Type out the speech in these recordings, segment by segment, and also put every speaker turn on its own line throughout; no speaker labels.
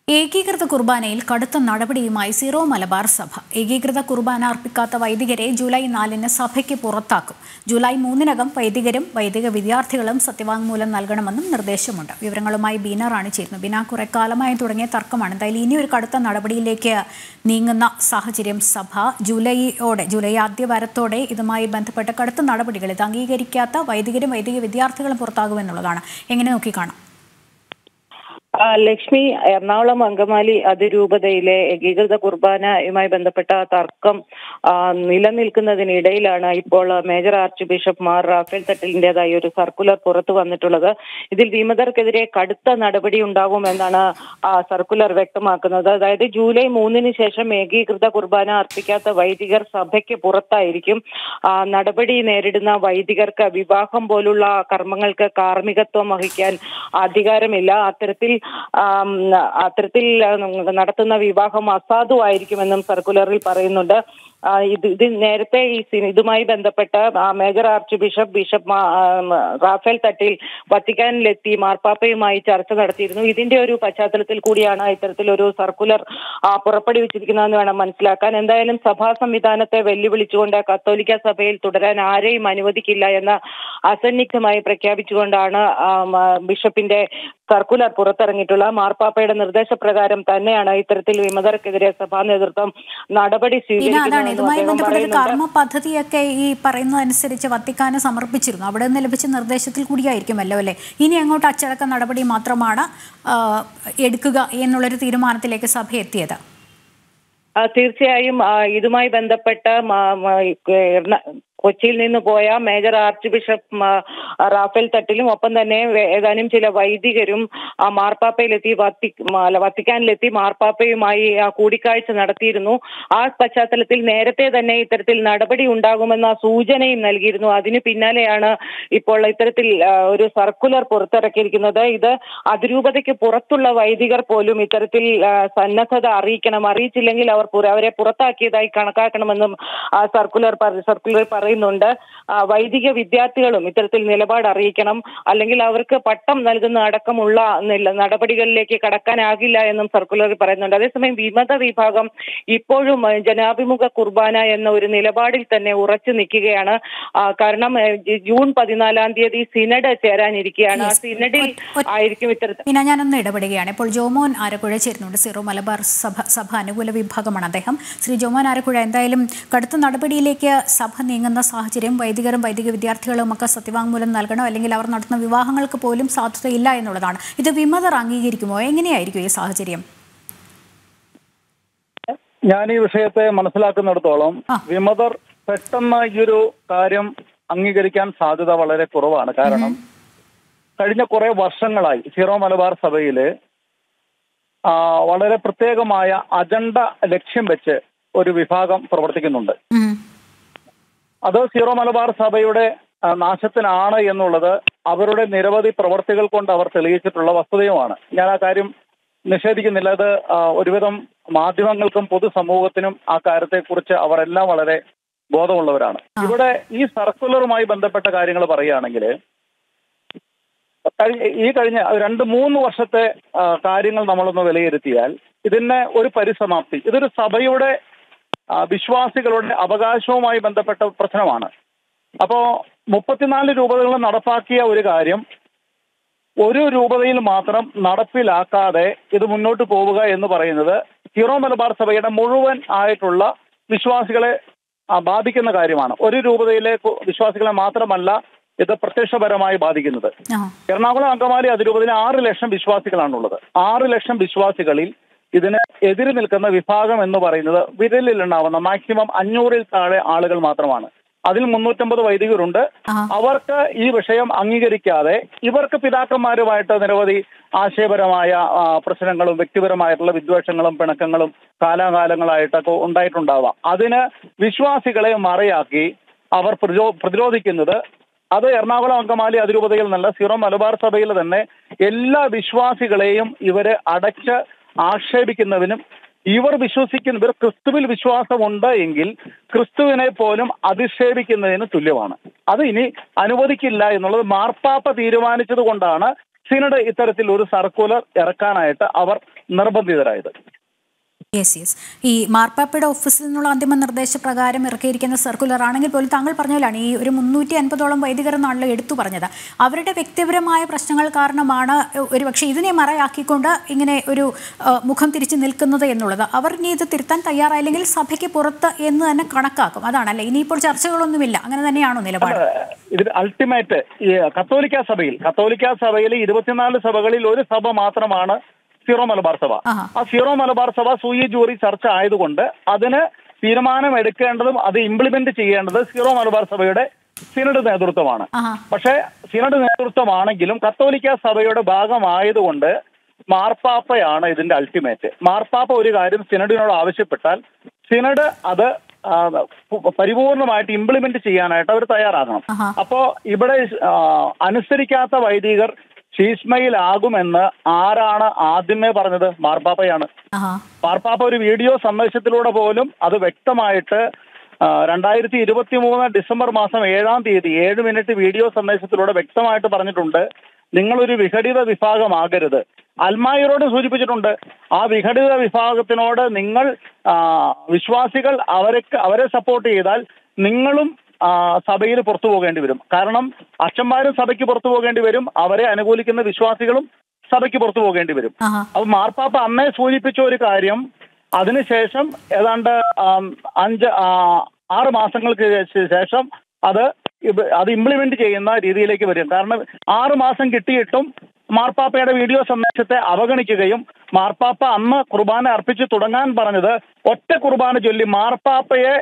ഏകീകൃത കുർബാനയിൽ കടുത്ത നടപടിയുമായി സീറോ മലബാർ സഭ. ഏകീകൃത കുർബാന അർപ്പിക്കാത്ത വൈദികരെ ജൂലൈ 4-ന് സഭയ്ക്ക് പുറത്താക്കും. ജൂലൈ 3-നകം വൈദികരും വൈദിക വിദ്യാർത്ഥികളും സത്യവാങ്മൂലം നൽകണമെന്നും നിർദ്ദേശമുണ്ട്. വിവരങ്ങളുമായി ബീന റാണി ചേരുന്നു. ബീന, കുറെ കാലമായി തുടങ്ങിയ തർക്കമാണ്. എന്തായാലും ഇനിയൊരു കടുത്ത നടപടിയിലേക്ക് നീങ്ങുന്ന സാഹചര്യം സഭ ജൂലൈ ആദ്യ വാരത്തോടെ ഇതുമായി ബന്ധപ്പെട്ട കടുത്ത നടപടികൾ, ഇത് അംഗീകരിക്കാത്ത വൈദികരും വൈദിക വിദ്യാർത്ഥികളും പുറത്താകുമെന്നുള്ളതാണ്. എങ്ങനെ നോക്കിക്കാണാം?
ലക്ഷ്മി, എറണാകുളം അങ്കമാലി അതിരൂപതയിലെ ഏകീകൃത കുർബാനയുമായി ബന്ധപ്പെട്ട തർക്കം നിലനിൽക്കുന്നതിനിടയിലാണ് ഇപ്പോൾ major archbishop Mar Raphael തട്ടിലിന്റേതായ ഒരു സർക്കുലർ പുറത്തു വന്നിട്ടുള്ളത്. ഇതിൽ വിമതർക്കെതിരെ കടുത്ത നടപടി ഉണ്ടാകുമെന്നാണ് സർക്കുലർ വ്യക്തമാക്കുന്നത്. അതായത് ജൂലൈ 3-ന് ശേഷം ഏകീകൃത കുർബാന അർപ്പിക്കാത്ത വൈദികർ സഭയ്ക്ക് പുറത്തായിരിക്കും. നടപടി നേരിടുന്ന വൈദികർക്ക് വിവാഹം പോലുള്ള കർമ്മങ്ങൾക്ക് കാർമ്മികത്വം വഹിക്കാൻ അധികാരമില്ല. അത്തരത്തിൽ നടത്തുന്ന വിവാഹം അസാധുവായിരിക്കുമെന്നും സർക്കുലറിൽ പറയുന്നുണ്ട്. ഇത് നേരത്തെ ഇതുമായി ബന്ധപ്പെട്ട് major arch bishop Raphael Thattil വത്തിക്കാനിലെത്തി മാർപ്പാപ്പയുമായി ചർച്ച നടത്തിയിരുന്നു. ഇതിന്റെ ഒരു പശ്ചാത്തലത്തിൽ കൂടിയാണ് ഇത്തരത്തിലൊരു സർക്കുലർ പുറപ്പെടുവിച്ചിരിക്കുന്നതെന്ന് വേണം മനസ്സിലാക്കാൻ. എന്തായാലും സഭാ സംവിധാനത്തെ വെല്ലുവിളിച്ചുകൊണ്ട് കത്തോലിക്ക സഭയിൽ തുടരാൻ ആരെയും അനുവദിക്കില്ല എന്ന് അസന്നിഗ്ധമായി പ്രഖ്യാപിച്ചുകൊണ്ടാണ് ബിഷപ്പിന്റെ സർക്കുലർ പുറത്തിറങ്ങിയിട്ടുള്ള. മാർപ്പാപ്പയുടെ നിർദ്ദേശപ്രകാരം തന്നെയാണ് ഇത്തരത്തിൽ വിമതർക്കെതിരെ സഭാ നേതൃത്വം നടപടി സ്വീകരിക്കുന്നത്.
ഇതുമായി ബന്ധപ്പെട്ട ഒരു കർമ്മ പദ്ധതിയൊക്കെ ഈ പറയുന്നതനുസരിച്ച് വത്തിക്കാന് സമർപ്പിച്ചിരുന്നു. അവിടെ നിന്ന് ലഭിച്ച നിർദ്ദേശത്തിൽ കൂടിയായിരിക്കുമല്ലോ അല്ലേ ഇനി അങ്ങോട്ട് അച്ചടക്ക നടപടി മാത്രമാണ് എടുക്കുക എന്നുള്ളൊരു തീരുമാനത്തിലേക്ക് സഭ എത്തിയത്?
തീർച്ചയായും ഇതുമായി ബന്ധപ്പെട്ട കൊച്ചിയിൽ നിന്ന് പോയ മേജർ ആർച്ച് ബിഷപ്പ് റാഫേൽ തട്ടിലും ഒപ്പം തന്നെ ഏതാനും ചില വൈദികരും വത്തിക്കാനിലെത്തി മാർപ്പാപ്പയുമായി കൂടിക്കാഴ്ച നടത്തിയിരുന്നു. ആ പശ്ചാത്തലത്തിൽ നേരത്തെ തന്നെ ഇത്തരത്തിൽ നടപടി ഉണ്ടാകുമെന്ന സൂചനയും നൽകിയിരുന്നു. അതിനു പിന്നാലെയാണ് ഇപ്പോൾ ഇത്തരത്തിൽ ഒരു സർക്കുലർ പുറത്തിറക്കിയിരിക്കുന്നത്. ഇത് അതിരൂപതയ്ക്ക് പുറത്തുള്ള വൈദികർ പോലും ഇത്തരത്തിൽ സന്നദ്ധത അറിയിക്കണം. അറിയിച്ചില്ലെങ്കിൽ അവരെ പുറത്താക്കിയതായി കണക്കാക്കണമെന്നും സർക്കുലർ പറയുന്നുണ്ട്. വൈദിക വിദ്യാർത്ഥികളും ഇത്തരത്തിൽ നിലപാട് അറിയിക്കണം. അല്ലെങ്കിൽ അവർക്ക് പട്ടം നൽകുന്ന അടക്കമുള്ള നടപടികളിലേക്ക് കടക്കാനാകില്ല എന്നും സർക്കുലറിൽ പറയുന്നുണ്ട്. അതേസമയം വിമത വിഭാഗം ഇപ്പോഴും ജനാഭിമുഖ കുർബാന എന്ന ഒരു നിലപാടിൽ തന്നെ ഉറച്ചു നിൽക്കുകയാണ്. കാരണം ജൂൺ 14 സിനഡ് ചേരാനിരിക്കുകയാണ്. ആ സിനഡിൽ ആയിരിക്കും ഇത്തരത്തിൽ.
ഞാനൊന്ന് ഇടപെടുകയാണ്. ഇപ്പോൾ ജോമോൻ ആരക്കുഴ ചേരുന്നുണ്ട്. സീറോ മലബാർ സഭ അനുകൂല വിഭാഗമാണ് അദ്ദേഹം. ശ്രീ ജോമോൻ ആരക്കുഴ, എന്തായാലും കടുത്ത നടപടിയിലേക്ക് സഭ നീങ്ങുന്ന സാഹചര്യം, വൈദികരും വൈദിക വിദ്യാർത്ഥികളും ഒക്കെ സത്യവാങ്മൂലം നൽകണോ അല്ലെങ്കിൽ അവർ നടത്തുന്ന വിവാഹങ്ങൾക്ക് പോലും സാധ്യതയില്ല എന്നുള്ളതാണ്. ഇത് വിമതർ അംഗീകരിക്കുമോ? എങ്ങനെയായിരിക്കും ഈ സാഹചര്യം?
ഞാൻ ഈ വിഷയത്തെ മനസ്സിലാക്കുന്നിടത്തോളം വിമതർ പെട്ടെന്ന് ഈ ഒരു കാര്യം അംഗീകരിക്കാൻ സാധ്യത വളരെ കുറവാണ്. കാരണം കഴിഞ്ഞ കുറെ വർഷങ്ങളായി സീറോ മലബാർ സഭയില് വളരെ പ്രത്യേകമായ അജണ്ട ലക്ഷ്യം വെച്ച് ഒരു വിഭാഗം പ്രവർത്തിക്കുന്നുണ്ട്. അത് സീറോ മലബാർ സഭയുടെ നാശത്തിനാണ് എന്നുള്ളത് അവരുടെ നിരവധി പ്രവർത്തികൾ കൊണ്ട് അവർ തെളിയിച്ചിട്ടുള്ള വസ്തുതയുമാണ്. ഞാൻ ആ കാര്യം നിഷേധിക്കുന്നില്ല. അത് ഒരുവിധം മാധ്യമങ്ങൾക്കും പൊതുസമൂഹത്തിനും ആ കാര്യത്തെക്കുറിച്ച് അവരെല്ലാം വളരെ ബോധമുള്ളവരാണ്. ഇവിടെ ഈ സർക്കുലറുമായി ബന്ധപ്പെട്ട കാര്യങ്ങൾ പറയുകയാണെങ്കിൽ കഴിഞ്ഞ 2-3 വർഷത്തെ കാര്യങ്ങൾ നമ്മളൊന്ന് വിലയിരുത്തിയാൽ ഇതിന് ഒരു പരിസമാപ്തി, ഇതൊരു സഭയുടെ വിശ്വാസികളുടെ അവകാശവുമായി ബന്ധപ്പെട്ട പ്രശ്നമാണ്. അപ്പോ 34 രൂപതകൾ നടപ്പാക്കിയ ഒരു കാര്യം ഒരു രൂപതയിൽ മാത്രം നടപ്പിലാക്കാതെ ഇത് മുന്നോട്ട് പോവുക എന്ന് പറയുന്നത് സീറോ മലബാർ സഭയുടെ മുഴുവൻ ആയിട്ടുള്ള വിശ്വാസികളെ ബാധിക്കുന്ന കാര്യമാണ്. ഒരു രൂപതയിലെ വിശ്വാസികളെ മാത്രമല്ല ഇത് പ്രത്യക്ഷപരമായി ബാധിക്കുന്നത്. എറണാകുളം അങ്കമാലി അതിരൂപതയിൽ 6 ലക്ഷം വിശ്വാസികളാണുള്ളത്. 6 ലക്ഷം വിശ്വാസികളിൽ ഇതിന് എതിര് നിൽക്കുന്ന വിഭാഗം എന്ന് പറയുന്നത് വിരലിൽ ഉണ്ടാവുന്ന മാക്സിമം 500-ൽ താഴെ ആളുകൾ മാത്രമാണ്. അതിൽ 350 വൈദികരുണ്ട്. അവർക്ക് ഈ വിഷയം അംഗീകരിക്കാതെ ഇവർക്ക് പിതാക്കന്മാരുമായിട്ട് നിരവധി ആശയപരമായ പ്രശ്നങ്ങളും വ്യക്തിപരമായിട്ടുള്ള വിദ്വേഷങ്ങളും പിണക്കങ്ങളും കാലാകാലങ്ങളായിട്ടൊക്കെ ഉണ്ടായിട്ടുണ്ടാവാം. അതിന് വിശ്വാസികളെ മറയാക്കി അവർ പ്രതിരോധിക്കുന്നത് അത് എറണാകുളം അങ്കമാലി അതിരൂപതയിൽ നിന്നല്ല, സീറോ മലബാർ സഭയിൽ തന്നെ എല്ലാ വിശ്വാസികളെയും ഇവര് അടച്ച് ആക്ഷേപിക്കുന്നതിനും ഇവർ ക്രിസ്തുവിൽ വിശ്വാസമുണ്ട് എങ്കിൽ ക്രിസ്തുവിനെ പോലും അധിക്ഷേപിക്കുന്നതിന് തുല്യമാണ്. അത് ഇനി അനുവദിക്കില്ല എന്നുള്ളത് മാർപ്പാപ്പ തീരുമാനിച്ചത് കൊണ്ടാണ് സിനഡ് ഇത്തരത്തിൽ ഒരു സർക്കുലർ ഇറക്കാനായിട്ട് അവർ നിർബന്ധിതരായത്.
യെസ്. ഈ മാർപ്പാപ്പയുടെ ഓഫീസിൽ നിന്നുള്ള അന്തിമ നിർദ്ദേശപ്രകാരം ഇറക്കിയിരിക്കുന്ന സർക്കുലർ ആണെങ്കിൽ പോലും താങ്കൾ പറഞ്ഞാലാണ് ഈ ഒരു 350ഓളം വൈദികർ എന്നാണല്ലോ എടുത്തു പറഞ്ഞത്. അവരുടെ വ്യക്തിപരമായ പ്രശ്നങ്ങൾ കാരണമാണ് ഒരുപക്ഷെ ഇതിനെ മറയാക്കിക്കൊണ്ട് ഇങ്ങനെ ഒരു മുഖം തിരിച്ചു നിൽക്കുന്നത് എന്നുള്ളത്. അവർ ഇനി ഇത് തിരുത്താൻ തയ്യാറായില്ലെങ്കിൽ സഭയ്ക്ക് പുറത്ത് എന്ന് തന്നെ കണക്കാക്കും. അതാണല്ലേ, ഇനിയിപ്പോൾ ചർച്ചകളൊന്നുമില്ല, അങ്ങനെ തന്നെയാണോ നിലപാട്?
ഇത് അൾട്ടിമേറ്റ് കത്തോലിക്ക സഭയിൽ 24 സഭകളിൽ ഒരു സഭ മാത്രമാണ് സീറോ മലബാർ സഭ. ആ സീറോ മലബാർ സഭ സൂയി ജൂറി ചർച്ച ആയതുകൊണ്ട് അതിന് തീരുമാനം എടുക്കേണ്ടതും അത് ഇംപ്ലിമെന്റ് ചെയ്യേണ്ടത് സീറോ മലബാർ സഭയുടെ സിനഡ് നേതൃത്വമാണ്. പക്ഷേ സിനഡ് നേതൃത്വമാണെങ്കിലും കത്തോലിക്ക സഭയുടെ ഭാഗമായതുകൊണ്ട് മാർപ്പാപ്പയാണ് ഇതിന്റെ അൾട്ടിമേറ്റ്. മാർപ്പാപ്പ ഒരു കാര്യം സിനഡിനോട് ആവശ്യപ്പെട്ടാൽ സിനഡ് അത് പരിപൂർണമായിട്ട് ഇംപ്ലിമെന്റ് ചെയ്യാനായിട്ട് അവർ തയ്യാറാകണം. അപ്പോ ഇവിടെ അനുസരിക്കാത്ത വൈദികർ ശീഷ്മയിലാകുമെന്ന് ആരാണ് ആദ്യമേ പറഞ്ഞത്? മാർപ്പാപ്പയാണ്. മാർപ്പാപ്പ ഒരു വീഡിയോ സന്ദേശത്തിലൂടെ പോലും അത് വ്യക്തമായിട്ട് 2023 ഡിസംബർ മാസം 7-ാം തീയതി 7 മിനിറ്റ് വീഡിയോ സന്ദേശത്തിലൂടെ വ്യക്തമായിട്ട് പറഞ്ഞിട്ടുണ്ട്, നിങ്ങളൊരു വിഘടിത വിഭാഗമാകരുത്. അൽമായരോട് സൂചിപ്പിച്ചിട്ടുണ്ട്, ആ വിഘടിത വിഭാഗത്തിനോട് നിങ്ങൾ വിശ്വാസികൾ അവരെ സപ്പോർട്ട് ചെയ്താൽ നിങ്ങളും സഭയിൽ പുറത്തു പോകേണ്ടി വരും. കാരണം അച്ഛന്മാരും സഭയ്ക്ക് പുറത്തു പോകേണ്ടി വരും, അവരെ അനുകൂലിക്കുന്ന വിശ്വാസികളും സഭയ്ക്ക് പുറത്തു പോകേണ്ടി വരും. അപ്പൊ മാർപ്പാപ്പ അന്നേ സൂചിപ്പിച്ച ഒരു കാര്യം അതിനുശേഷം ഏതാണ്ട് 5-6 മാസങ്ങൾക്ക് ശേഷം അത് ഇംപ്ലിമെന്റ് ചെയ്യുന്ന രീതിയിലേക്ക് വരും. കാരണം 6 മാസം കിട്ടിയിട്ടും മാർപ്പാപ്പയുടെ വീഡിയോ സന്ദേശത്തെ അവഗണിക്കുകയും മാർപ്പാപ്പ അന്ന് കുർബാന അർപ്പിച്ച് തുടങ്ങാൻ പറഞ്ഞത് ഒറ്റ കുർബാന ചൊല്ലി മാർപ്പാപ്പയെ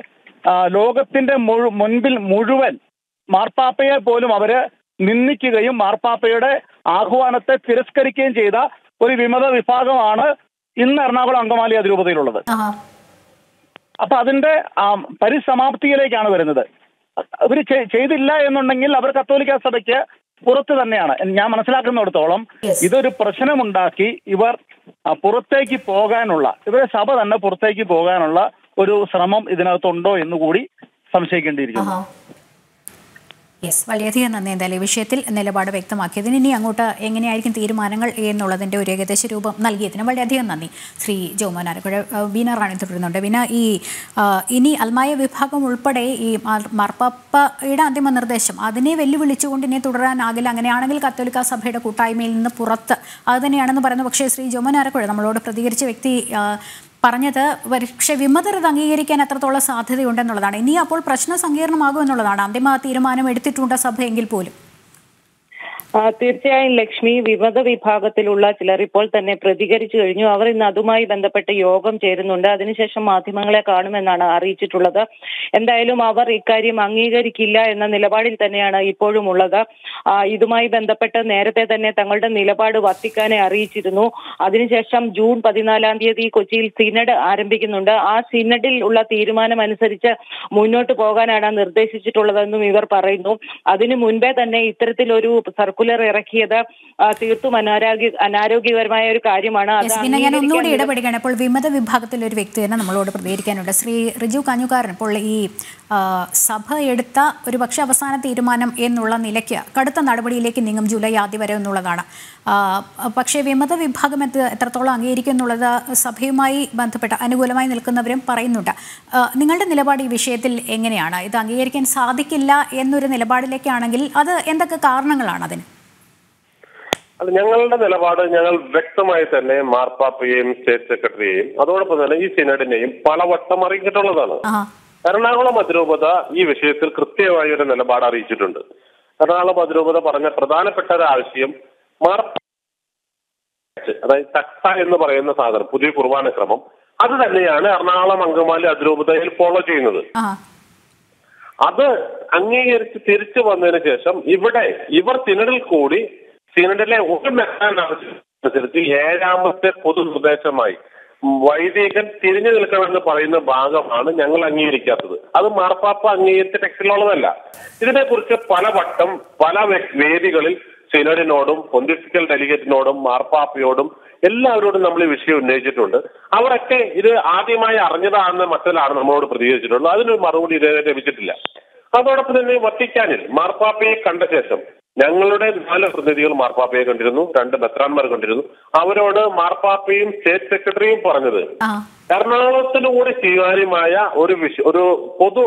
ലോകത്തിന്റെ മുൻപിൽ മുഴുവൻ മാർപ്പാപ്പയെ പോലും അവര് നിന്ദിക്കുകയും മാർപ്പാപ്പയുടെ ആഹ്വാനത്തെ തിരസ്കരിക്കുകയും ചെയ്ത ഒരു വിമത വിഭാഗമാണ് ഇന്ന് എറണാകുളം അങ്കമാലി അതിരൂപതയിലുള്ളത്. അപ്പൊ അതിന്റെ പരിസമാപ്തിയിലേക്കാണ് വരുന്നത്. ഇവർ ചെയ്തില്ല എന്നുണ്ടെങ്കിൽ അവർ കത്തോലിക്ക സഭയ്ക്ക് പുറത്ത് തന്നെയാണ്. ഞാൻ മനസ്സിലാക്കുന്നിടത്തോളം ഇതൊരു പ്രശ്നമുണ്ടാക്കി ഇവർ പുറത്തേക്ക് പോകാനുള്ള, ഇവരെ സഭ തന്നെ പുറത്തേക്ക് പോകാനുള്ള ഒരു ശ്രമം ഇതിനകത്തുണ്ടോ എന്നുകൂടി സംശയിക്കേണ്ടിയിരിക്കുന്നു.
വളരെയധികം നന്ദി. എന്തായാലും ഈ വിഷയത്തിൽ നിലപാട് വ്യക്തമാക്കിയതിന്, ഇനി അങ്ങോട്ട് എങ്ങനെയായിരിക്കും തീരുമാനങ്ങൾ എന്നുള്ളതിൻ്റെ ഒരു ഏകദേശ രൂപം നൽകിയതിന് വളരെയധികം നന്ദി ശ്രീ ജോമോൻ ആലക്കോട്. ബീന റാണി തുടരുന്നുണ്ട്. ബീന, ഇനി അൽമായ വിഭാഗം ഉൾപ്പെടെ ഈ മാർപ്പാപ്പയുടെ അന്തിമ നിർദ്ദേശം അതിനെ വെല്ലുവിളിച്ചുകൊണ്ട് ഇനി തുടരാനാകില്ല, അങ്ങനെയാണെങ്കിൽ കത്തോലിക്ക സഭയുടെ കൂട്ടായ്മയിൽ നിന്ന് പുറത്ത് അത് തന്നെയാണെന്ന് പറയുന്നു. പക്ഷേ ശ്രീ ജോമോൻ ആലക്കോട് നമ്മളോട് പ്രതികരിച്ച വ്യക്തി പറഞ്ഞത് പക്ഷേ വിമതർ ഇത് അംഗീകരിക്കാൻ എത്രത്തോളം സാധ്യതയുണ്ടെന്നുള്ളതാണ്. ഇനി അപ്പോൾ പ്രശ്നം സങ്കീർണമാകും എന്നുള്ളതാണ്. അന്തിമ തീരുമാനം എടുത്തിട്ടുണ്ട് സഭയെങ്കിൽ പോലും.
തീർച്ചയായും ലക്ഷ്മി, വിമത വിഭാഗത്തിലുള്ള ചിലർ ഇപ്പോൾ തന്നെ പ്രതികരിച്ചു കഴിഞ്ഞു. അവർ ഇന്ന് അതുമായി ബന്ധപ്പെട്ട് യോഗം ചേരുന്നുണ്ട്. അതിനുശേഷം മാധ്യമങ്ങളെ കാണുമെന്നാണ് അറിയിച്ചിട്ടുള്ളത്. എന്തായാലും അവർ ഇക്കാര്യം അംഗീകരിക്കില്ല എന്ന നിലപാടിൽ തന്നെയാണ് ഇപ്പോഴും ഉള്ളത്. ഇതുമായി ബന്ധപ്പെട്ട് നേരത്തെ തന്നെ തങ്ങളുടെ നിലപാട് വത്തിക്കാനെ അറിയിച്ചിരുന്നു. അതിനുശേഷം ജൂൺ 14-ാം തീയതി കൊച്ചിയിൽ സിനഡ് ആരംഭിക്കുന്നുണ്ട്. ആ സിനഡിൽ ഉള്ള തീരുമാനം അനുസരിച്ച് മുന്നോട്ട് പോകാനാണ് നിർദ്ദേശിച്ചിട്ടുള്ളതെന്നും ഇവർ പറയുന്നു. അതിനു മുൻപേ തന്നെ ഇത്തരത്തിലൊരു സർക്കുലർ ഇറക്കിയത് തീർത്തും അനാരോഗ്യകരമായ ഒരു കാര്യമാണ്.
ഞാൻ ഒന്നുകൂടി ഇടപെടുകയാണ്. ഇപ്പോൾ വിമത വിഭാഗത്തിൽ ഒരു വ്യക്തി തന്നെ നമ്മളോട് പ്രതികരിക്കാനുണ്ട്. ശ്രീ റിജു കാഞ്ഞുകാരൻ, ഇപ്പോൾ ഈ സഭ എടുത്ത ഒരു പക്ഷേ അവസാന തീരുമാനം എന്നുള്ള നിലയ്ക്ക് കടുത്ത നടപടിയിലേക്ക് നീങ്ങും ജൂലൈ ആദ്യം വരെ എന്നുള്ളതാണ്. പക്ഷേ വിമത വിഭാഗം എത്രത്തോളം അംഗീകരിക്കും എന്നുള്ളത് സഭയുമായി ബന്ധപ്പെട്ട അനുകൂലമായി നിൽക്കുന്നവരും പറയുന്നുണ്ട്. നിങ്ങളുടെ നിലപാട് ഈ വിഷയത്തിൽ എങ്ങനെയാണ്? ഇത് അംഗീകരിക്കാൻ സാധിക്കില്ല എന്നൊരു നിലപാടിലേക്കാണെങ്കിൽ അത് എന്തൊക്കെ കാരണങ്ങളാണ് അതിന്?
ഞങ്ങളുടെ നിലപാട് ഞങ്ങൾ വ്യക്തമായി തന്നെ മാർപ്പാപ്പയെയും സ്റ്റേറ്റ് സെക്രട്ടറിയെയും അതോടൊപ്പം തന്നെ ഈ സിനഡിനെയും പലവട്ടം അറിയിച്ചിട്ടുള്ളതാണ്. എറണാകുളം അതിരൂപത ഈ വിഷയത്തിൽ കൃത്യമായ ഒരു നിലപാട് അറിയിച്ചിട്ടുണ്ട്. എറണാകുളം അതിരൂപത പറഞ്ഞ പ്രധാനപ്പെട്ട ഒരു ആവശ്യം അതായത് തക്സ എന്ന് പറയുന്ന സാധനം, പുതിയ കുർബാന ക്രമം, അത് തന്നെയാണ് എറണാകുളം അങ്കമാലി അതിരൂപതയിൽ ഫോളോ ചെയ്യുന്നത്. അത് അംഗീകരിച്ച് തിരിച്ചു വന്നതിന് ശേഷം ഇവർ സിനഡിലെ ഒരു അനുസരിച്ച് 7ാമത്തെ പൊതു നിർദ്ദേശമായി വൈദികൻ തിരിഞ്ഞു നിൽക്കണമെന്ന് പറയുന്ന ഭാഗമാണ് ഞങ്ങൾ അംഗീകരിക്കാത്തത്. അത് മാർപ്പാപ്പ അംഗീകരിച്ച ടെക്സ്റ്റിലുള്ളതല്ല. ഇതിനെക്കുറിച്ച് പലവട്ടം പല വേദികളിൽ സിനഡിനോടും പൊന്തിഫിക്കൽ ഡെലിഗേറ്റിനോടും മാർപ്പാപ്പയോടും എല്ലാവരോടും നമ്മൾ ഈ വിഷയം ഉന്നയിച്ചിട്ടുണ്ട്. അവരൊക്കെ ഇത് ആദ്യമായി അറിഞ്ഞതാണെന്ന മട്ടിലാണ് നമ്മളോട് പ്രതികരിച്ചിട്ടുള്ളത്. അതിനൊരു മറുപടി ഇതുവരെ ലഭിച്ചിട്ടില്ല. അതോടൊപ്പം തന്നെ വത്തിക്കാനിൽ മാർപ്പാപ്പയെ കണ്ട ശേഷം ഞങ്ങളുടെ 4 പ്രതിനിധികൾ മാർപ്പാപ്പയെ കണ്ടിരുന്നു, 2 മെത്രാന്മാർ കണ്ടിരുന്നു. അവരോട് മാർപ്പാപ്പയും സ്റ്റേറ്റ് സെക്രട്ടറിയും പറഞ്ഞത് എറണാകുളത്തിലൂടെ സ്വീകാര്യമായ ഒരു പൊതു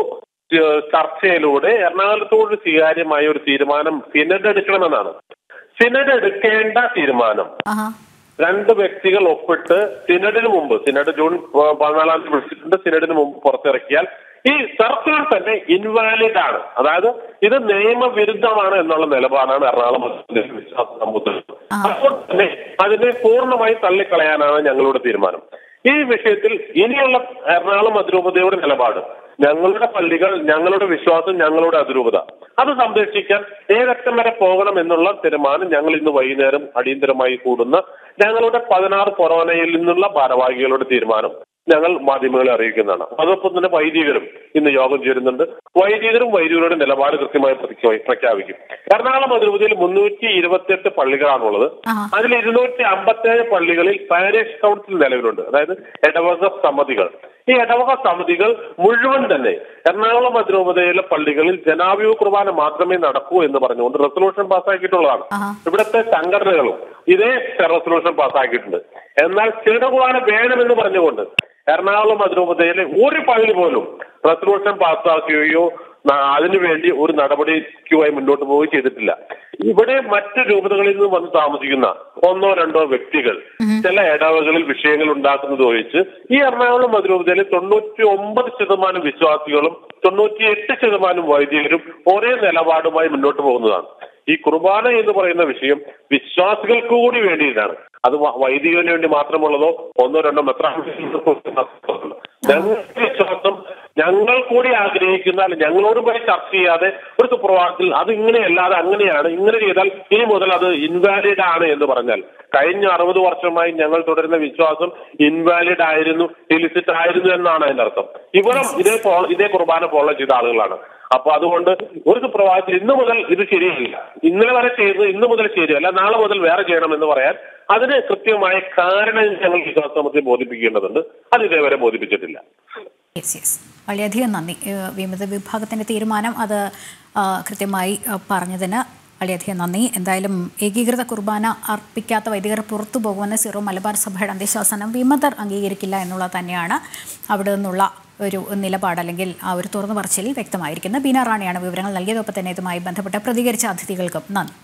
ചർച്ചയിലൂടെ എറണാകുളത്തോട് സ്വീകാര്യമായ ഒരു തീരുമാനം സിനഡ് എടുക്കണമെന്നാണ്. സിനഡ് എടുക്കേണ്ട തീരുമാനം 2 വ്യക്തികൾ ഒപ്പിട്ട് സിനഡിന് മുമ്പ്, സിനഡ് ജൂൺ 14 വിളിച്ചിട്ടുണ്ട്, സിനഡിന് മുമ്പ് പുറത്തിറക്കിയാൽ ഈ സർക്കുലർ തന്നെ ഇൻവാലിഡ് ആണ്, അതായത് ഇത് നിയമവിരുദ്ധമാണ് എന്നുള്ള നിലപാടാണ് എറണാകുളം വിശ്വാസ സമൂഹത്തിൽ. അതുകൊണ്ട് തന്നെ അതിനെ പൂർണ്ണമായി തള്ളിക്കളയാനാണ് ഞങ്ങളുടെ തീരുമാനം. ഈ വിഷയത്തിൽ ഇനിയുള്ള എറണാകുളം അതിരൂപതയുടെ നിലപാട്, ഞങ്ങളുടെ പള്ളികൾ, ഞങ്ങളുടെ വിശ്വാസം, ഞങ്ങളുടെ അതിരൂപത, അത് സംരക്ഷിക്കാൻ ഏതറ്റം വരെ പോകണം എന്നുള്ള തീരുമാനം ഞങ്ങൾ ഇന്ന് വൈകുന്നേരം അടിയന്തരമായി കൂടുന്ന ഞങ്ങളുടെ 16 കൊറോണയിൽ നിന്നുള്ള ഭാരവാഹികളുടെ തീരുമാനം ഞങ്ങൾ മാധ്യമങ്ങളെ അറിയിക്കുന്നതാണ്. അതോടൊപ്പം തന്നെ വൈദികരും ഇന്ന് യോഗം ചേരുന്നുണ്ട്. വൈദികരുടെ നിലപാട് കൃത്യമായി പ്രഖ്യാപിക്കും. എറണാകുളം അതിരൂപതയിൽ 328 പള്ളികളാണുള്ളത്. അതിൽ 257 പള്ളികളിൽ പാരിഷ് കൗൺസിൽ നിലവിലുണ്ട്, അതായത് ഇടവക സമിതികൾ. ഈ ഇടവക സമിതികൾ മുഴുവൻ തന്നെ എറണാകുളം അതിരൂപതയിലെ പള്ളികളിൽ ജനാഭിമുഖ കുർബാന മാത്രമേ നടക്കൂ എന്ന് പറഞ്ഞുകൊണ്ട് റെസൊല്യൂഷൻ പാസ്സാക്കിയിട്ടുള്ളതാണ്. ഇവിടുത്തെ സംഘടനകളും ഇതേ റെസൊല്യൂഷൻ പാസ്സാക്കിയിട്ടുണ്ട്. എന്നാൽ സിനഡ് കുർബാന വേണമെന്ന് പറഞ്ഞുകൊണ്ട് എറണാകുളം അതിരൂപതയിലെ ഒരു പള്ളി പോലും റെസൊല്യൂഷൻ പാസ്സാക്കുകയോ അതിനുവേണ്ടി ഒരു നടപടിക്കുമായി മുന്നോട്ട് പോവുകയോ ചെയ്തിട്ടില്ല. ഇവിടെ മറ്റു രൂപതകളിൽ നിന്ന് വന്ന് താമസിക്കുന്ന 1 or 2 വ്യക്തികൾ ചില ഇടവകളിൽ വിഷയങ്ങൾ ഉണ്ടാക്കുന്നത് ഒഴിച്ച് ഈ എറണാകുളം അതിരൂപതയിലെ 99% വിശ്വാസികളും 98% വൈദികരും ഒരേ നിലപാടുമായി മുന്നോട്ട് പോകുന്നതാണ്. ഈ കുർബാന എന്ന് പറയുന്ന വിഷയം വിശ്വാസികൾക്ക് കൂടി വേണ്ടിയിട്ടാണ്. അത് വൈദികന് വേണ്ടി മാത്രമുള്ളതോ 1 or 2 മെത്രാന്മാർ. ഞങ്ങളുടെ വിശ്വാസം ഞങ്ങൾ കൂടി ആഗ്രഹിക്കുന്ന, ഞങ്ങളോടുമായി ചർച്ച ചെയ്യാതെ ഒരു സുപ്രഭാതത്തിൽ അത് ഇങ്ങനെയല്ലാതെ അങ്ങനെയാണ്, ഇങ്ങനെ ചെയ്താൽ ഇനി മുതൽ അത് ഇൻവാലിഡ് ആണ് എന്ന് പറഞ്ഞാൽ, കഴിഞ്ഞ 60 വർഷമായി ഞങ്ങൾ തുടരുന്ന വിശ്വാസം ഇൻവാലിഡ് ആയിരുന്നു, ഇലിസിറ്റ് ആയിരുന്നു എന്നാണ് അതിന്റെ അർത്ഥം. ഇവരും ഇതേ കുർബാന ഫോളോ ചെയ്ത ആളുകളാണ്. അപ്പൊ അതുകൊണ്ട് ഒരു സുപ്രഭാതത്തിൽ ഇന്നു മുതൽ ഇത് ശരിയല്ല, ഇന്നലെ വരെ ചെയ്തത് ഇന്നു മുതൽ ശരിയല്ല, നാളെ മുതൽ വേറെ ചെയ്യണം എന്ന് പറയാൻ അതിന് കൃത്യമായ കാരണം ഞങ്ങൾ വിശ്വാസത്തെ ബോധിപ്പിക്കേണ്ടതുണ്ട്. അത് ഇതേവരെ ബോധിപ്പിച്ചിട്ടില്ല.
വളരെയധികം നന്ദി. വിമത വിഭാഗത്തിന്റെ തീരുമാനം അത് കൃത്യമായി പറഞ്ഞതിന് വളരെയധികം നന്ദി. എന്തായാലും ഏകീകൃത കുർബാന അർപ്പിക്കാത്ത വൈദികർ പുറത്തു പോകുമെന്ന് സീറോ മലബാർ സഭയുടെ അന്ത്യശാസനം വിമതർ അംഗീകരിക്കില്ല എന്നുള്ളത് തന്നെയാണ് അവിടെ നിന്നുള്ള ഒരു നിലപാട്, അല്ലെങ്കിൽ ആ ഒരു തുറന്നു പറച്ചിലിൽ വ്യക്തമായിരിക്കുന്നത്. ബീന റാണിയാണ് വിവരങ്ങൾ നൽകിയത്. ഒപ്പം തന്നെ ഇതുമായി ബന്ധപ്പെട്ട് പ്രതികരിച്ച അതിഥികൾക്കും നന്ദി.